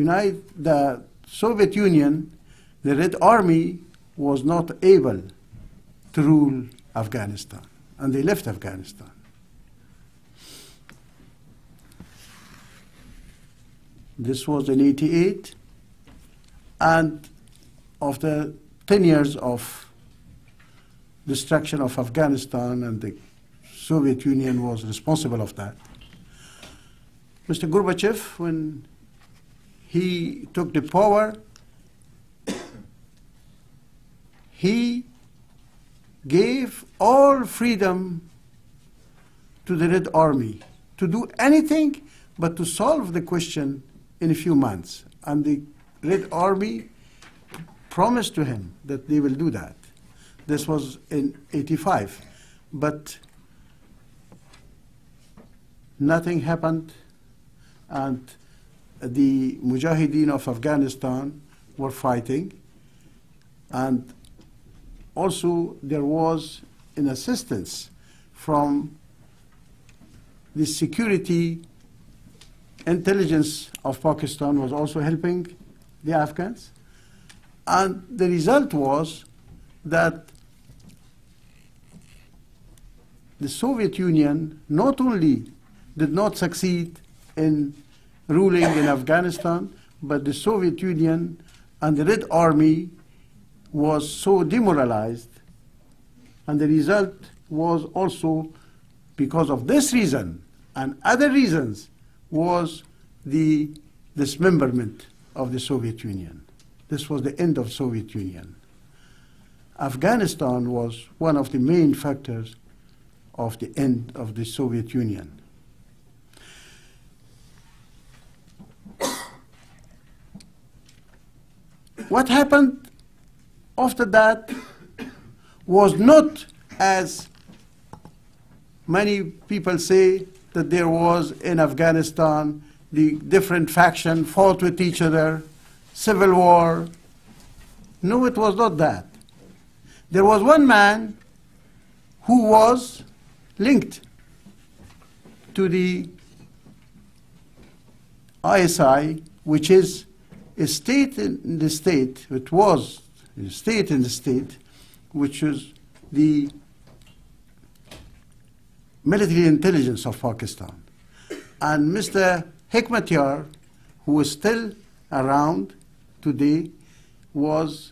the Soviet Union, the Red Army was not able to rule Afghanistan, and they left Afghanistan. This was in '88, and after 10 years of destruction of Afghanistan, and the Soviet Union was responsible of that, Mr. Gorbachev, when he took the power, he gave all freedom to the Red Army to do anything but to solve the question in a few months. And the Red Army promised to him that they will do that. This was in '85. But nothing happened, and the Mujahideen of Afghanistan were fighting, and also there was an assistance from the security intelligence of Pakistan was also helping the Afghans. And the result was that the Soviet Union not only did not succeed in ruling in Afghanistan, but the Soviet Union and the Red Army was so demoralized. And the result was also, because of this reason and other reasons, was the dismemberment of the Soviet Union. This was the end of Soviet Union. Afghanistan was one of the main factors of the end of the Soviet Union. What happened after that was not, as many people say, that there was in Afghanistan the different factions fought with each other, civil war. No, it was not that. There was one man who was linked to the ISI, which is a state in the state, it was a state in the state, which was the military intelligence of Pakistan. And Mr. Hekmatyar, who is still around today, was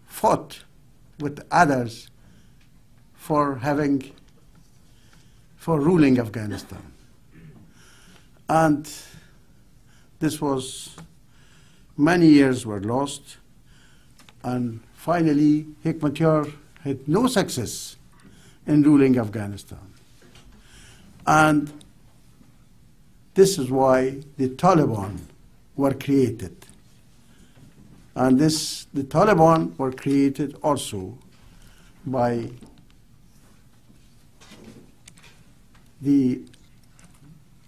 fought with others for ruling Afghanistan. And this was, many years were lost, and finally Hekmatyar had no success in ruling Afghanistan. And this is why the Taliban were created. And the Taliban were created also by the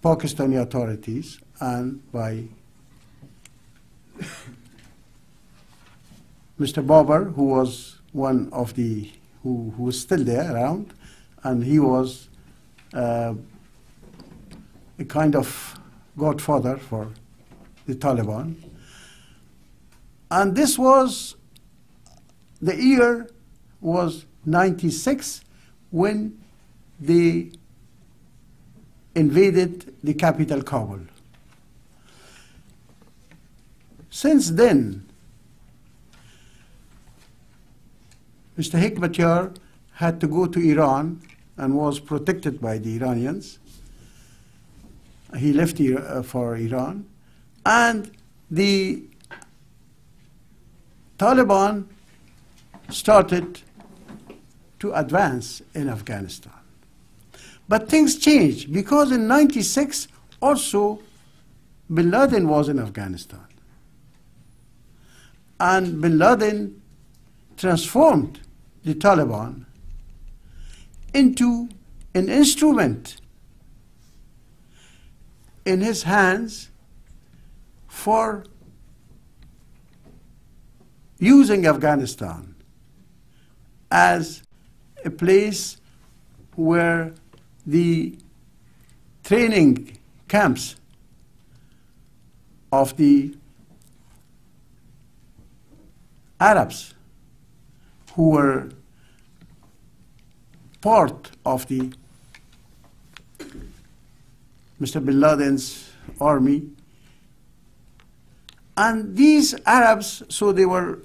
Pakistani authorities and by Mr. Babar, who was one of the, who was still there around, and he was a kind of godfather for the Taliban. And this was, the year was '96 when they invaded the capital, Kabul. Since then, Mr. Hekmatyar had to go to Iran and was protected by the Iranians. He left for Iran, and the Taliban started to advance in Afghanistan. But things changed, because in '96 also bin Laden was in Afghanistan. And bin Laden transformed the Taliban into an instrument in his hands for using Afghanistan as a place where the training camps of the Arabs who were part of the Mr. bin Laden's army. And these Arabs, so they were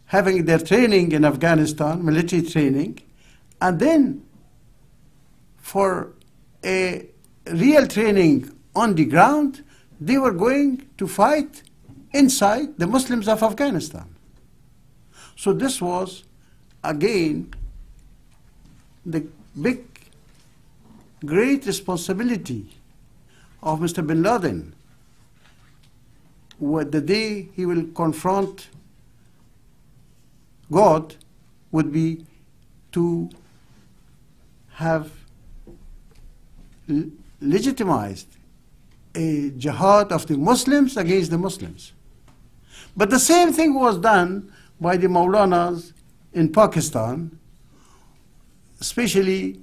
having their training in Afghanistan, military training, and then for a real training on the ground, they were going to fight inside the Muslims of Afghanistan. So this was, again, the big, great responsibility of Mr. bin Laden, what the day he will confront God would be to have legitimized a jihad of the Muslims against the Muslims. But the same thing was done by the Maulanas in Pakistan, especially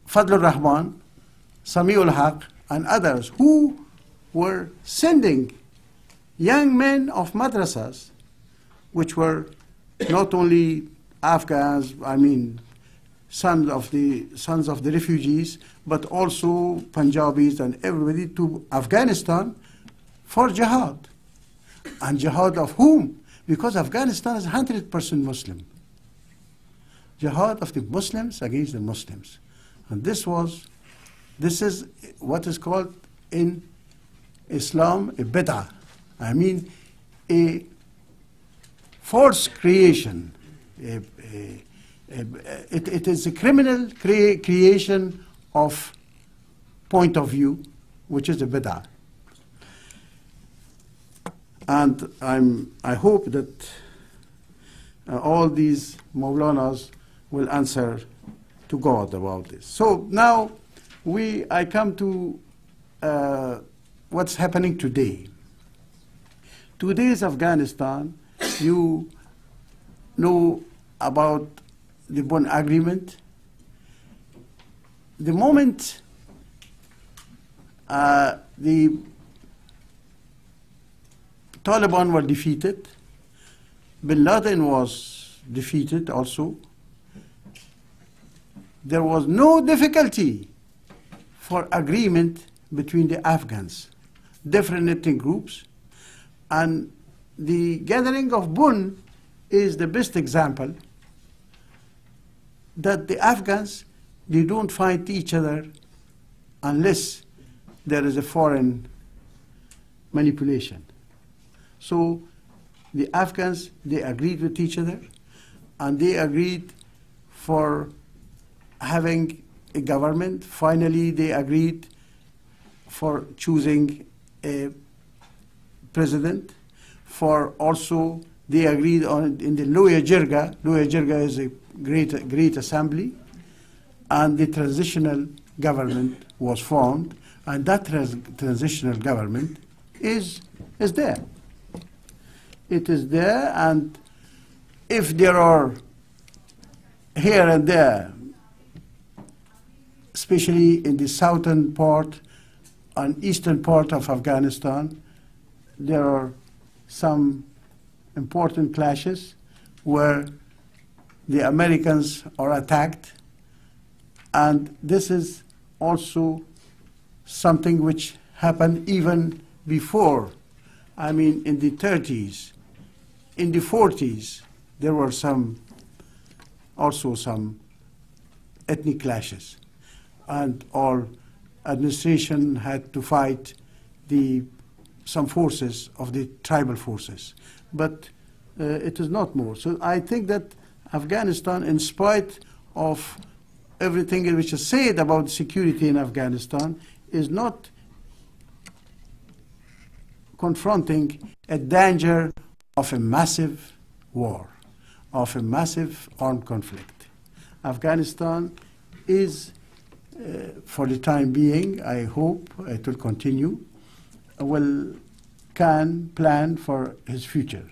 Fadlur Rahman, Samiul Haq, and others who were sending young men of madrasas, which were not only Afghans, I mean, sons of the refugees, but also Punjabis and everybody to Afghanistan for jihad. And jihad of whom? Because Afghanistan is 100% Muslim. Jihad of the Muslims against the Muslims. And this is what is called in Islam a bid'ah. I mean, a false creation. It is a criminal creation of point of view, which is a bid'ah. And I hope that all these Maulanas will answer to God about this. So now I come to what's happening today. Today's Afghanistan, you know about the Bonn Agreement. The moment the Taliban were defeated, bin Laden was defeated also, there was no difficulty for agreement between the Afghans, different ethnic groups. And the gathering of Bonn is the best example that the Afghans, they don't fight each other unless there is a foreign manipulation. So the Afghans, they agreed with each other, and they agreed for having a government. Finally, they agreed for choosing a president. For also, they agreed on in the Loya Jirga. Loya Jirga is a great assembly, and the transitional government was formed, and that transitional government is there. It is there, and if there are here and there, especially in the southern part and eastern part of Afghanistan, there are some important clashes where the Americans are attacked, and this is also something which happened even before. I mean, in the 30s, in the 40s, there were also some ethnic clashes, and all administration had to fight some forces of the tribal forces. But it is not more. So I think that Afghanistan, in spite of everything which is said about security in Afghanistan, is not confronting a danger of a massive war, of a massive armed conflict. Afghanistan is, for the time being, I hope it will continue, can plan for his future.